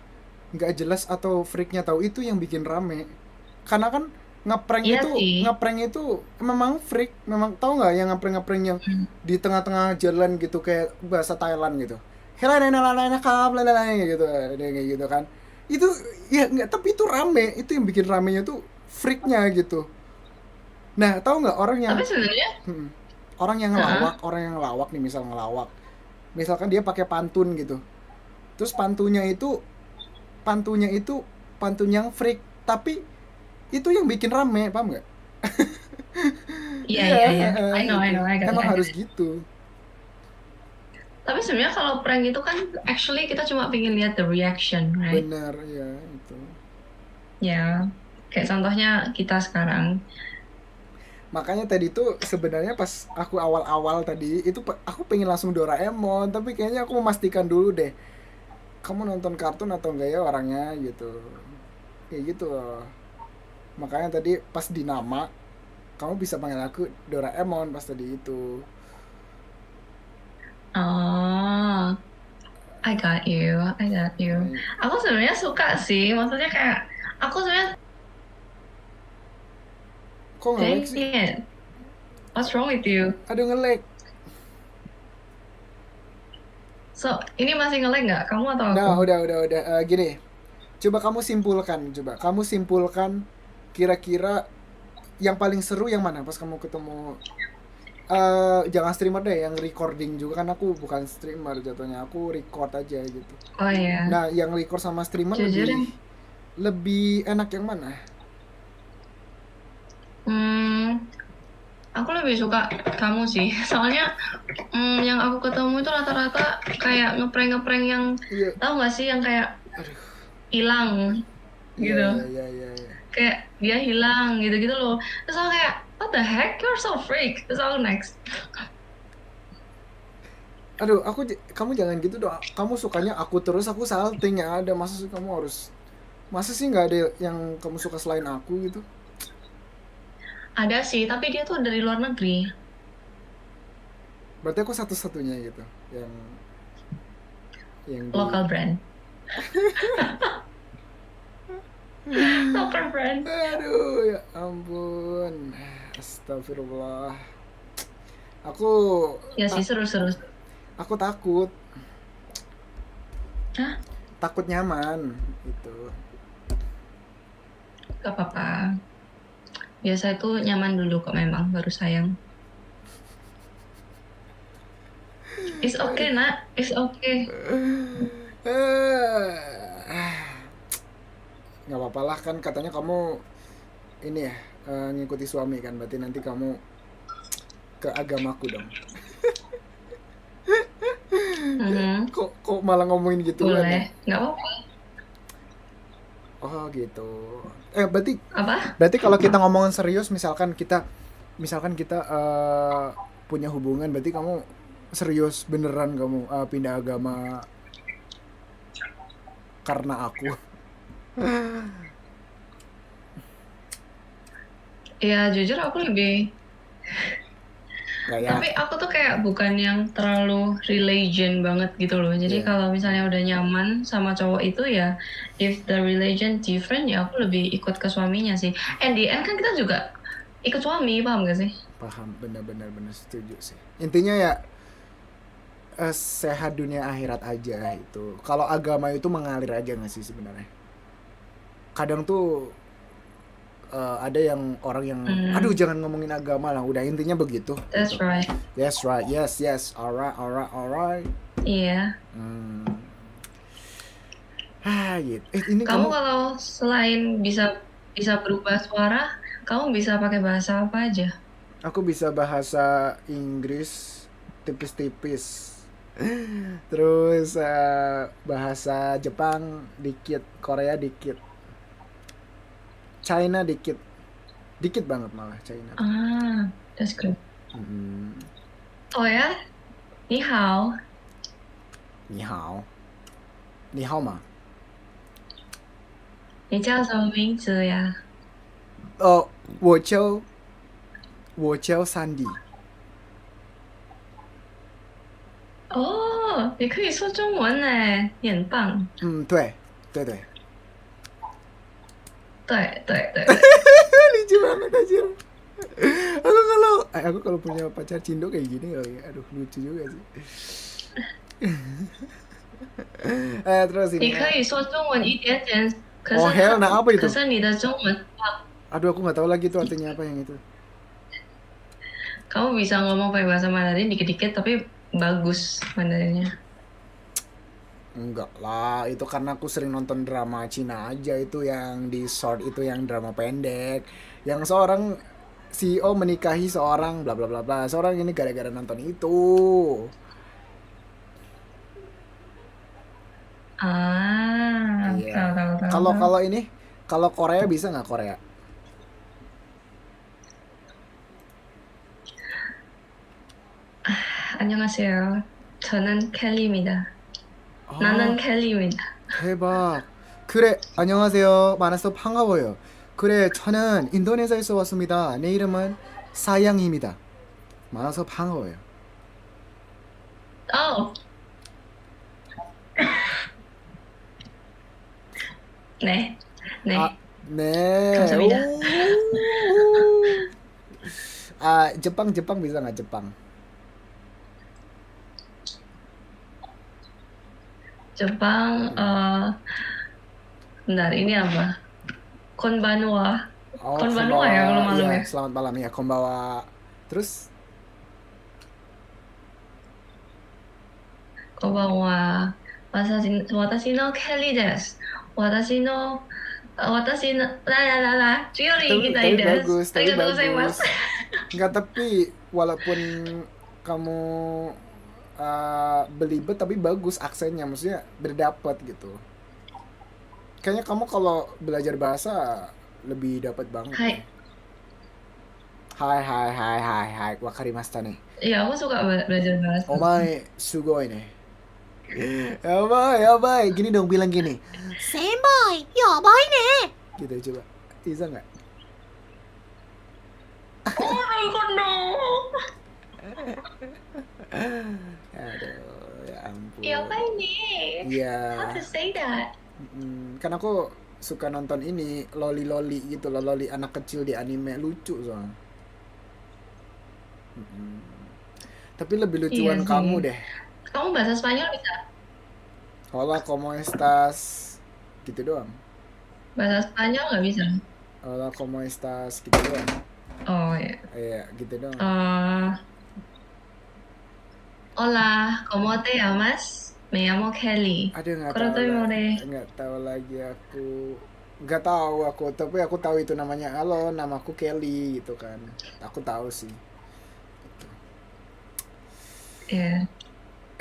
nggak jelas atau freaknya, tahu itu yang bikin rame. Karena kan Iya sih. ngeprank itu memang freak, memang tahu nggak yang ngeprank yang Hmm. di tengah-tengah jalan gitu kayak bahasa Thailand gitu. Gitu, ada yang kayak gitu kan. Itu ya nggak, tapi itu rame, itu yang bikin ramenya tuh freaknya gitu. Nah, tahu nggak Tapi sebenarnya, hmm, heeh. orang yang ngelawak nih, misal ngelawak. Misalkan dia pakai pantun gitu. Terus pantunya itu pantun yang freak, tapi itu yang bikin rame, paham nggak? Iya, Iya, iya, iya. I know, I gitu. know, I got it, Emang I got harus it. gitu. Tapi sebenarnya kalau prank itu kan actually kita cuma pengen lihat the reaction, right? Bener, ya itu. Ya, kayak contohnya kita sekarang. Makanya tadi tuh sebenarnya pas aku awal-awal tadi itu aku pengen langsung Doraemon, tapi kayaknya aku memastikan dulu deh. Kamu nonton kartun atau enggak ya orangnya gitu. Kayak gitu loh. Makanya tadi pas di nama kamu bisa panggil aku Doraemon pas tadi itu. Oh, I got you, I got you. Nah, Aku sebenarnya suka sih, maksudnya kayak aku sebenarnya kok nge-lag dang sih? it, what's wrong with you? Aduh, nge-lag. So, ini masih nge-lag nggak? Kamu atau aku? Nah, udah. Gini, coba kamu simpulkan, coba kamu simpulkan kira-kira yang paling seru yang mana pas kamu ketemu. Jangan streamer deh, yang recording juga, kan aku bukan streamer jatuhnya, aku record aja gitu. Oh ya, Nah, yang record sama streamer jujur lebih yang, lebih enak yang mana? hmm, aku lebih suka kamu sih. Soalnya, yang aku ketemu itu rata-rata kayak ngeprank-ngeprank yang, Iya, tahu nggak sih, yang kayak aduh, hilang iya gitu. iya iya iya. Iya. Kayak dia hilang gitu-gitu loh. Terus aku kayak, what the heck, you're so freak. Terus aku next. Aduh, kamu jangan gitu dong. Kamu sukanya aku terus, aku salting ya ada. Masa sih kamu harus, masa sih nggak ada yang kamu suka selain aku gitu? Ada sih, tapi dia tuh dari luar negeri. Berarti aku satu-satunya gitu yang di. Local brand. Local brand. Aduh, ya ampun. Astagfirullah. Aku Ya sih, tak seru-seru. aku takut, Hah? takut nyaman gitu. Gak apa-apa. Biasa itu nyaman dulu kok memang, baru sayang. It's okay, nak. It's okay. Eh, nggak apa-apa lah, kan katanya kamu ini ya ngikuti suami kan, berarti nanti kamu ke agamaku dong. Mhm, Kok malah ngomongin gituan ya? boleh. Nggak apa-apa. Oh gitu. Berarti Apa? berarti kalau kita ngomongin serius, misalkan kita punya hubungan, berarti kamu serius beneran kamu pindah agama karena aku. Ya jujur aku lebih, Nggak ya? tapi aku tuh kayak bukan yang terlalu religion banget gitu loh. Jadi Iya. kalau misalnya udah nyaman sama cowok itu ya, if the religion different ya aku lebih ikut ke suaminya sih. And the end kan kita juga ikut suami, paham gak sih? Paham, benar-benar benar setuju sih. Intinya ya sehat dunia akhirat aja itu. Kalau agama itu mengalir aja nggak sih sebenarnya? Kadang tuh ada yang orang yang aduh Hmm, jangan ngomongin agama lah, udah intinya begitu gitu. that's right. Yes right, yes yes, alright alright alright. Iya. Hmm. Gitu. Ini Kamu kamu, kalau selain bisa bisa berubah suara, kamu bisa pakai bahasa apa aja? aku bisa bahasa Inggris tipis-tipis. Terus bahasa Jepang dikit, Korea dikit, China dikit, dikit banget malah China tuh. Ah, that's good. Mm, Oh ya, ni hao. Ni hao, ni hao ma. 你叫什么名字呀？哦，我叫 Sandy。哦，你可以说中文呢，你很棒。嗯，对，对对。对对对对，Lucu banget anjir. Aku kalau punya pacar Cindo kayak gini kali ya. Aduh, lucu juga sih. Terus 你 ini 可以说中文一点点，可 oh 是 hell, nah apa 可 itu? 是你的中文，Aduh, aku nggak tahu lagi tuh artinya apa yang itu. kamu bisa ngomong pakai bahasa Mandarin dikit-dikit tapi bagus Mandarinnya. Enggak lah, itu karena aku sering nonton drama Cina aja, itu yang di short, itu yang drama pendek, yang seorang CEO menikahi seorang bla bla bla bla. Seorang ini gara-gara nonton itu. Ah, Iya. tahu tahu tahu Kalau tahu. kalau ini, kalau Korea bisa nggak Korea? 안녕하세요. 저는 켈리입니다. 나는 Oh, 켈리입니다. 대박. 그래, 안녕하세요. 만나서 반가워요. 그래, 저는 인도네시아에서 왔습니다. 내 이름은 사양입니다. 만나서 반가워요. 어, 네, 아, 네, 네. 감사합니다. 오. Jepang bisa nggak Jepang? Jepang, bentar, ini apa? Konbanwa. Oh, Konbanwa ya kalau Konbawa. malam Iya, ya? selamat malam ya, Konbawa. Terus, こんばんは。私のKelly です。来来来来、強に行きたい tapi です。bagus, あり tapi がとうございます。bagus. Nggak, tapi walaupun kamu belibet tapi bagus aksennya, maksudnya berdapat gitu. Kayaknya kamu kalau belajar bahasa lebih dapat banget は deh. い。Hai hai hai hai hai, wakarimashita nih. Iya, aku suka belajar bahasa. Omae sugoi nih. Ya baik, gini dong, bilang gini. Senpai, yabai ne. Gitu coba. Bisa nggak? Oh my god, no. Aduh, ya ampun. Ya apa ini? Iya. How to say that? Kan aku suka nonton ini loli-loli gitu loh, loli anak kecil di anime, lucu soalnya. Mm-mm. Tapi lebih Iya lucuan sih. kamu deh. Kamu bahasa Spanyol bisa? Hola, ¿cómo estás? Gitu doang. Bahasa Spanyol nggak bisa? Hola, ¿cómo estás? Gitu doang. Oh ya. Iya, gitu doang. Hola, ¿cómo te llamas? Me llamo Kelly. Aduh, nggak Kurang tahu tahu lah. mau deh. Nggak tahu lagi aku. Nggak tahu aku, tapi aku tahu itu namanya. Halo, namaku Kelly gitu kan. Aku tahu sih. Ya,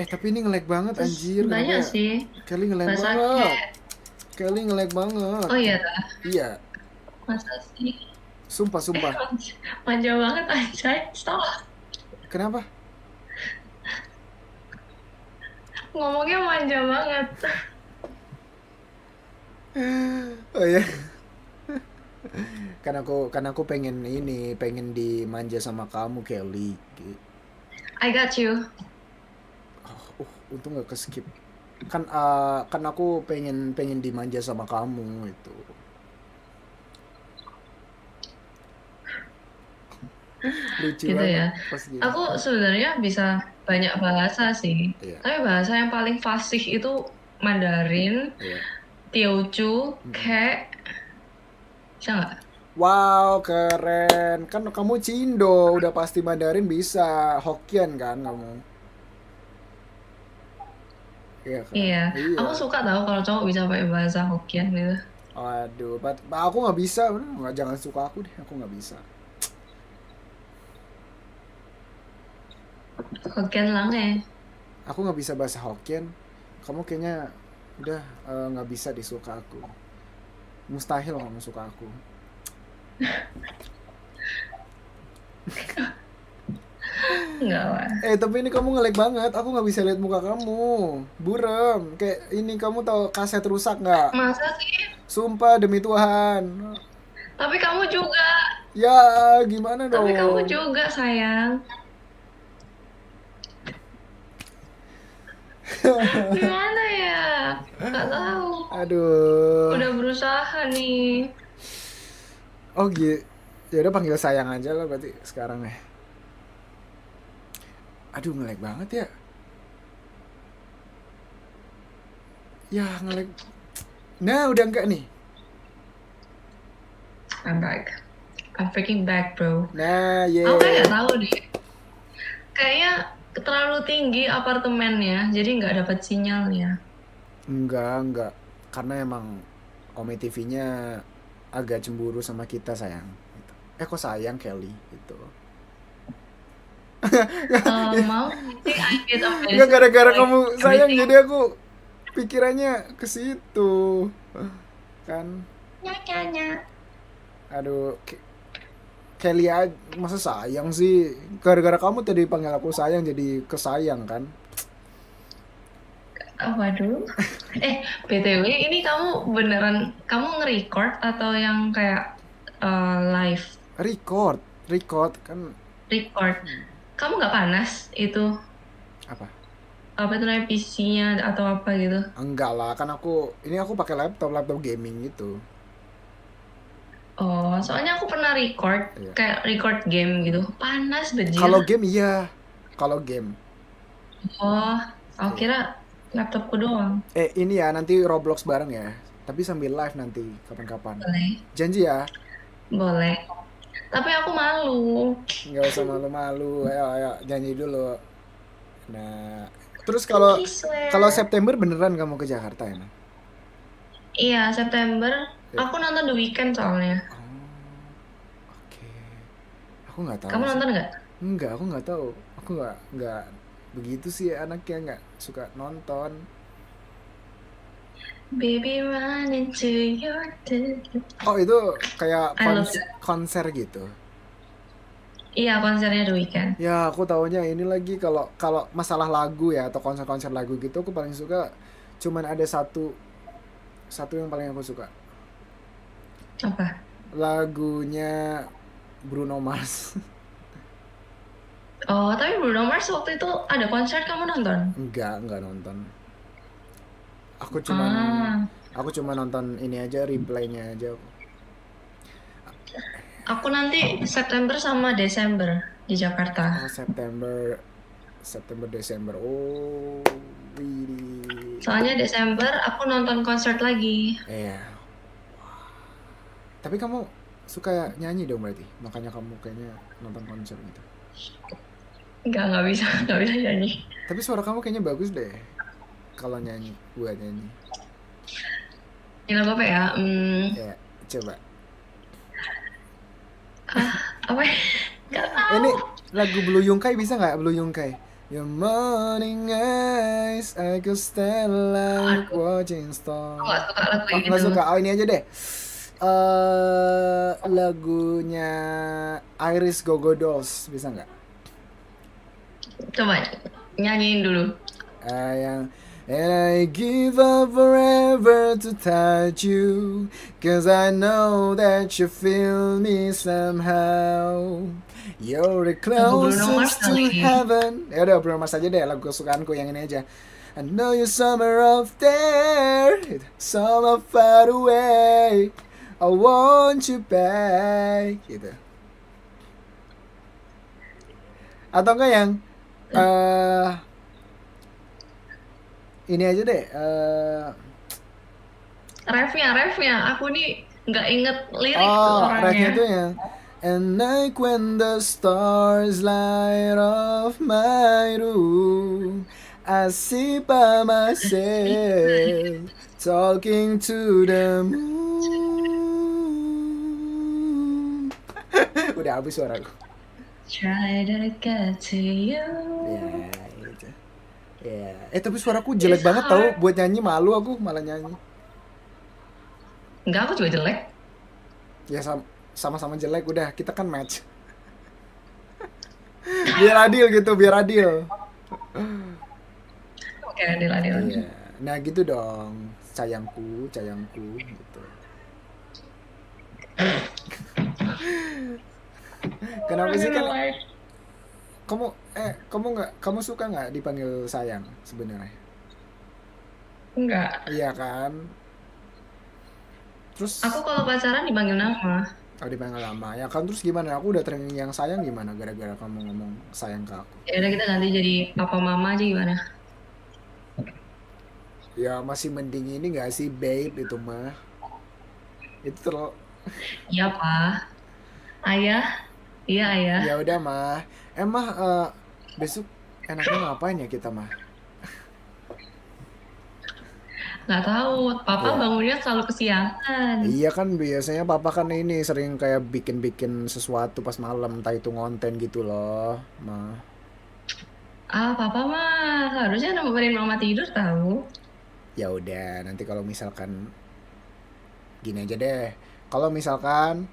Tapi ini nge-lag banget terus anjir, kenapa banyak ya? sih Kelly nge-lag bahasa banget. kayak, Kelly nge-lag banget. oh iya dah, Iya, masa sih? sumpah sumpah. Manja banget anjay, stop. Kenapa? Ngomongnya manja banget. Oh ya, kan aku pengen ini, pengen dimanja sama kamu Kelly. I got you. Untung nggak ke skip. Kan aku pengen pengen dimanja sama kamu itu. Lucu Gitu banget ya. pas gitu. Aku sebenarnya bisa banyak bahasa sih. Iya, Tapi bahasa yang paling fasih itu Mandarin, iya. Teochew, Kek, bisa nggak? Wow, keren. Kan kamu Cindo, udah pasti Mandarin bisa. Hokkien kan kamu? Iya kan? Iya, Iya. aku suka tahu kalau cowok bisa pakai bahasa Hokkien gitu. Aduh, aku nggak bisa. Nggak, jangan suka aku deh. Aku nggak bisa. Hokkien lang eh. Aku nggak bisa bahasa Hokkien. Kamu kayaknya udah nggak bisa disuka aku. Mustahil kamu suka aku. Enggak lah. Tapi ini kamu nge-lag banget. Aku nggak bisa lihat muka kamu. Burem. Kayak ini kamu tahu kaset rusak nggak? Masa sih? Sumpah demi Tuhan. Tapi kamu juga. Ya, gimana Tapi kamu dong? juga sayang. Gimana ya? Gak tahu. Aduh. Udah berusaha nih. Oh gitu. Ya udah panggil sayang aja lah berarti sekarang ya. Aduh nge-lag banget ya. Ya nge-lag. Nah udah enggak nih. I'm back. I'm freaking back, bro. Nah Aku kayak yeah. gak tahu deh. Kayaknya terlalu tinggi apartemennya, jadi nggak dapat sinyalnya. Enggak. Karena emang Ome TV-nya agak cemburu sama kita sayang. Gitu. Kok sayang Kelly gitu. Mau sih I get a Enggak gara-gara like kamu sayang everything. jadi aku pikirannya ke situ. Kan. Nya. Aduh, Kelly aja, masa sayang sih? Gara-gara kamu tadi panggil aku sayang jadi kesayang kan? Oh, waduh. BTW ini kamu beneran kamu nge-record atau yang kayak live Record kan record? Kamu nggak panas itu apa? apa itu namanya PC-nya atau apa gitu? Enggak lah, kan ini aku pakai laptop gaming gitu. Oh, soalnya aku pernah record Iya. kayak record game gitu. Panas bejir. Kalau game iya. Kalau game. Oh, aku kira laptopku doang. Ini ya nanti Roblox bareng ya. Tapi sambil live nanti kapan-kapan. Boleh. Janji ya. Boleh. Tapi aku malu. Nggak usah malu-malu. Ayo janji dulu. Nah, terus kalau Pinky swear. kalau September beneran kamu ke Jakarta ya? Iya, September. Ya. Aku nonton The Weeknd soalnya. Oke. Aku nggak tahu. Kamu sih. nonton nggak? Enggak, aku nggak tahu. Aku nggak begitu sih anaknya, nggak suka nonton. Baby run into your Oh itu kayak I love it. konser gitu. Iya, konsernya The Weeknd. Ya aku taunya ini lagi kalau kalau masalah lagu ya atau konser-konser lagu gitu aku paling suka cuman ada satu yang paling aku suka. Apa? Lagunya Bruno Mars. Oh, tapi Bruno Mars waktu itu ada konser kamu nonton? Enggak nonton. Aku Ah, cuma nonton ini aja, replaynya aja. aku nanti September sama Desember di Jakarta. Oh, September Desember. Oh, really. Soalnya Desember aku nonton konser lagi. Iya. Tapi kamu suka nyanyi dong berarti? Makanya kamu kayaknya nonton konser gitu. Nggak bisa, nggak bisa nyanyi. Tapi suara kamu kayaknya bagus deh. Kalau buat nyanyi. lagu apa ya? Ya, coba. Apa ya? Gak tahu. Ini lagu Blue Yungkai bisa nggak? Blue Yungkai. Your morning eyes, I could stand like watching Aku stars. gak suka lagu Oh, kayak nggak gitu. suka. Oh, ini aja deh. Lagunya Iris Gogo Dolls bisa nggak? Coba nyanyiin dulu. Yang And I give up forever to touch you, 'cause I know that you feel me somehow. You're the Lagu Bruno Mars closest to kali. heaven. Ya udah Bruno Mars aja deh, lagu kesukaanku yang ini aja. I know you're somewhere up there, somewhere far away. I want you back, gitu. Atau enggak yang ini aja deh. Refnya. Aku nih nggak inget lirik Refnya orangnya. tuh yang And like when the stars light off my room, I sit by myself talking to the moon. Udah habis suaraku. Try to get to you. Ya, gitu. Ya, tapi suaraku jelek banget tau buat nyanyi, malu aku malah nyanyi. Enggak, aku juga jelek. Ya sama-sama jelek, udah kita kan match. Biar adil gitu, biar adil. Oke, adil. Iya. Nah gitu dong, sayangku gitu. Kenapa sih kan? Kamu suka nggak dipanggil sayang sebenarnya? Enggak. Iya kan? Terus Aku kalau pacaran dipanggil nama. dipanggil lama ya kan, terus gimana? Aku udah training yang sayang gimana gara-gara kamu ngomong sayang ke aku? Ya udah kita ganti jadi papa mama aja gimana? Ya masih mending ini nggak sih babe itu mah? Itu terlalu. Iya, Pak. Ayah. Iya, ayah. Ya udah mah. Emang besok enaknya ngapain ya kita mah? Nggak tahu, papa Iya. bangunnya selalu kesiangan. Iya kan biasanya papa kan ini sering kayak bikin sesuatu pas malam, entah itu ngonten gitu loh, mah. Papa mah harusnya nemenin mama tidur tahu. Ya udah, nanti kalau misalkan gini aja deh. Kalau misalkan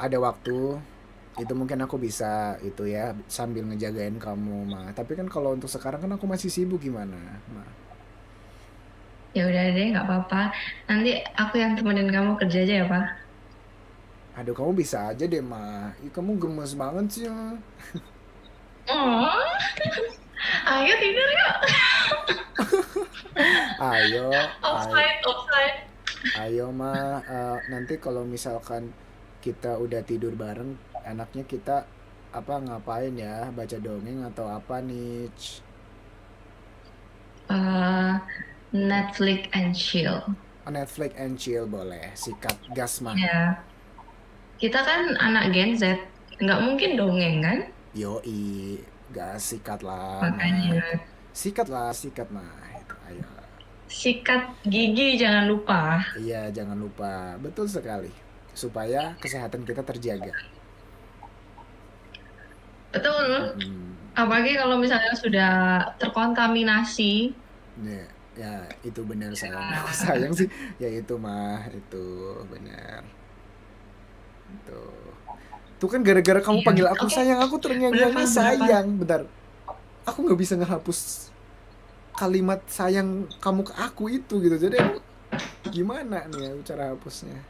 ada waktu, itu mungkin aku bisa itu ya sambil ngejagain kamu, mah. Tapi kan kalau untuk sekarang kan aku masih sibuk gimana, mah. Ya udah deh, nggak apa-apa. Nanti aku yang temenin kamu kerja aja ya, Pak. Aduh, kamu bisa aja deh, mah. Ih, kamu gemes banget sih, mah. Oh. Ayo tidur yuk. Ayo, Offside. ayo mah. Nanti kalau misalkan kita udah tidur bareng, enaknya kita ngapain ya? Baca dongeng atau apa nih? Netflix and chill. Netflix and chill boleh. Sikat gas mah. Ya. Kita kan anak Gen Z, nggak mungkin dongeng kan? Yoi, gas sikat lah. Makanya. Mah. Sikat mah. Itu, ayo. Sikat gigi jangan lupa. Iya, jangan lupa. Betul sekali. Supaya kesehatan kita terjaga. Betul. Apalagi kalau misalnya sudah terkontaminasi. Ya itu benar sayang sih. Ya itu mah, itu benar. Tuh kan gara-gara kamu panggil aku sayang, aku terngiang-ngiang sayang. Bentar. Aku nggak bisa ngehapus kalimat sayang kamu ke aku itu gitu. Jadi gimana nih cara hapusnya?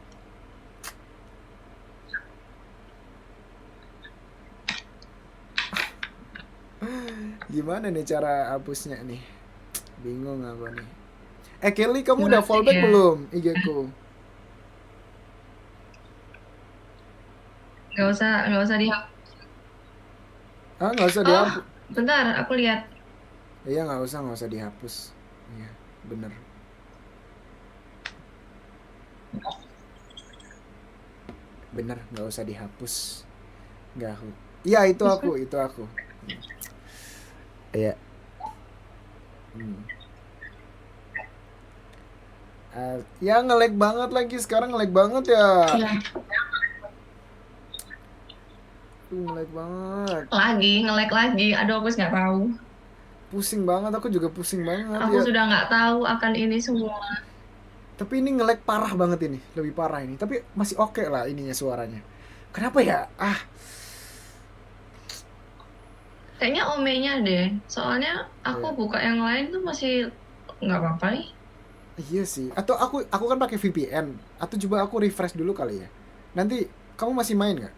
Gimana nih cara hapusnya nih? Bingung aku nih. Kelly, kamu udah fallback belum IG ku? Nggak usah dihapus. Nggak usah dihapus. Bentar, aku lihat. Iya, nggak usah dihapus. Iya, bener. Bener, nggak usah dihapus. Nggak. Iya, itu aku. Iya. Ya nge-lag banget lagi sekarang, nge-lag banget ya. Iya. Nge-lag banget. Nge-lag lagi. Aduh, aku nggak tahu. Pusing banget, aku juga pusing banget Aku ya. sudah nggak tahu akan ini semua. Tapi ini nge-lag parah banget ini, lebih parah ini. Tapi masih oke lah ininya suaranya. Kenapa ya? Kayaknya Ome-nya deh. Soalnya aku Iya. buka yang lain tuh masih nggak apa-apa nih. Iya sih. Atau aku kan pakai VPN. Atau coba aku refresh dulu kali ya. Nanti kamu masih main nggak?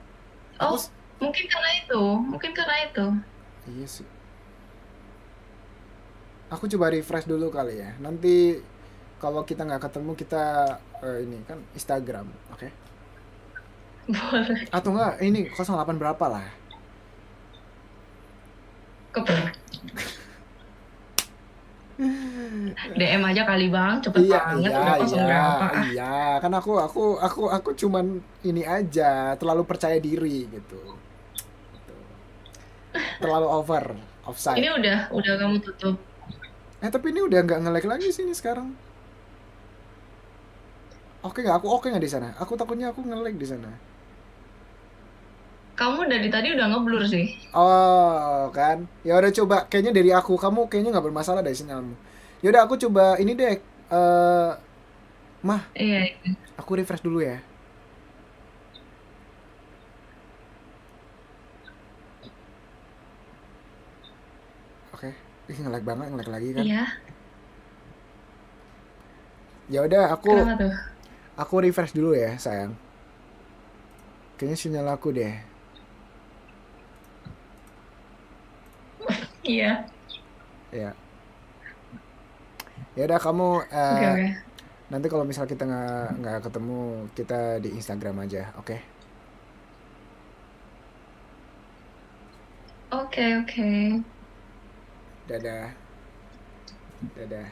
Aku Oh, mungkin karena itu. Mungkin karena itu. iya sih. Aku coba refresh dulu kali ya. Nanti kalau kita nggak ketemu kita ini kan Instagram, oke? Boleh. Atau nggak ini 08 berapa lah? Ke DM aja kali Bang. Cepet Iya, banget. iya, Udah iya, kosong berapa. iya. Kan aku cuman ini aja, terlalu percaya diri gitu. Gitu. Terlalu offside. Ini udah kamu tutup. Tapi ini udah nggak nge-lag lagi sih ini sekarang. Oke nggak? Aku oke nggak di sana? Aku takutnya aku nge-lag di sana. Kamu dari tadi udah ngeblur sih. Oh kan, ya udah coba. Kayaknya dari aku, kamu kayaknya nggak bermasalah dari sinyalmu. Ya udah aku coba ini deh. Mah, Iya. aku refresh dulu ya. Oke, nge-lag banget, nge-lag lagi kan. Iya. Ya udah, Kenapa tuh? aku refresh dulu ya, sayang. Kayaknya sinyal aku deh. Iya. Ya. Ya udah kamu Oke. nanti kalau misal kita nggak ketemu kita di Instagram aja, oke? Oke. Dadah, dadah.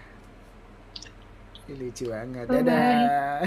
Ih, lucu banget, Bye-bye. dadah.